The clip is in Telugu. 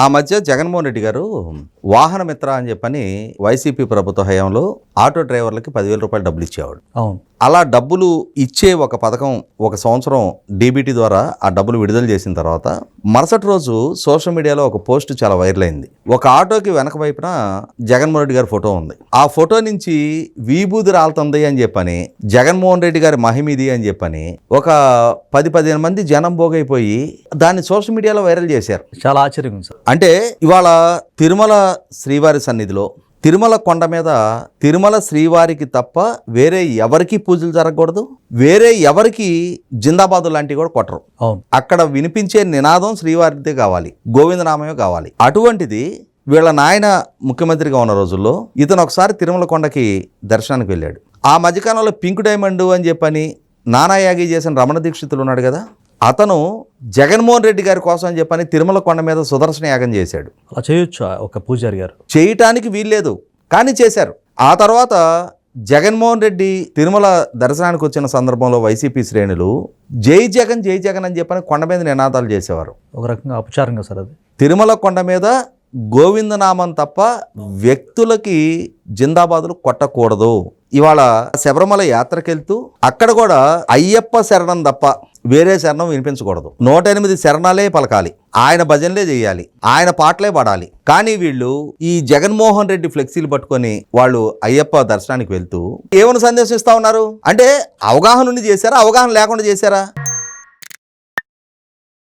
ఆ మధ్య జగన్మోహన్ రెడ్డి గారు వాహన మిత్ర అని చెప్పని వైసీపీ ప్రభుత్వ హయాంలో ఆటో డ్రైవర్లకి 10,000 రూపాయలు డబ్బులు ఇచ్చేవాడు. అవును. అలా డబ్బులు ఇచ్చే ఒక పథకం ఒక సంవత్సరం డీబీటీ ద్వారా ఆ డబ్బులు విడుదల చేసిన తర్వాత మరుసటి రోజు సోషల్ మీడియాలో ఒక పోస్ట్ చాలా వైరల్ అయింది. ఒక ఆటోకి వెనక వైపున జగన్మోహన్ రెడ్డి గారి ఫోటో ఉంది. ఆ ఫోటో నుంచి వీబూది రాలుతుంది అని చెప్పని, జగన్మోహన్ రెడ్డి గారి మహిమిది అని చెప్పని ఒక 10-15 మంది జనం పోగైపోయి దాన్ని సోషల్ మీడియాలో వైరల్ చేశారు. చాలా ఆశ్చర్యం సార్. అంటే ఇవాళ తిరుమల శ్రీవారి సన్నిధిలో తిరుమల కొండ మీద తిరుమల శ్రీవారికి తప్ప వేరే ఎవరికి పూజలు జరగకూడదు, వేరే ఎవరికి జిందాబాదు లాంటివి కూడా కొట్టరు. అక్కడ వినిపించే నినాదం శ్రీవారిదే కావాలి, గోవిందనామమే కావాలి. అటువంటిది వీళ్ళ నాయన ముఖ్యమంత్రిగా ఉన్న రోజుల్లో ఇతను ఒకసారి తిరుమల కొండకి దర్శనానికి వెళ్ళాడు. ఆ మధ్యకాలంలో పింక్ డైమండ్ అని చెప్పని నానాయాగి చేసిన రమణ దీక్షితులు ఉన్నాడు కదా, అతను జగన్మోహన్ రెడ్డి గారి కోసం అని చెప్పని తిరుమల కొండ మీద సుదర్శన యాగం చేశాడు. అలా చేయొచ్చు ఒక పూజారి గారు? చేయటానికి వీల్లేదు, కానీ చేశారు. ఆ తర్వాత జగన్మోహన్ రెడ్డి తిరుమల దర్శనానికి వచ్చిన సందర్భంలో వైసీపీ శ్రేణులు జై జగన్ జై జగన్ అని చెప్పని కొండ మీద నినాదాలు చేసేవారు. ఒక రకంగా అపచారంగా సార్ అది. తిరుమల కొండ మీద గోవిందనామం తప్ప వ్యక్తులకి జిందాబాదులు కొట్టకూడదు. ఇవాళ శబరిమల యాత్రకి వెళ్తూ అక్కడ కూడా అయ్యప్ప శరణం తప్ప వేరే శరణం వినిపించకూడదు. 108 శరణాలే పలకాలి, ఆయన భజనలే చేయాలి, ఆయన పాటలే పాడాలి. కానీ వీళ్ళు ఈ జగన్మోహన్ రెడ్డి ఫ్లెక్సీలు పట్టుకొని వాళ్ళు అయ్యప్ప దర్శనానికి వెళ్తూ ఏమని సందేశం ఇస్తా ఉన్నారు అంటే అవగాహన ఉండి చేశారా, అవగాహన లేకుండా చేశారా?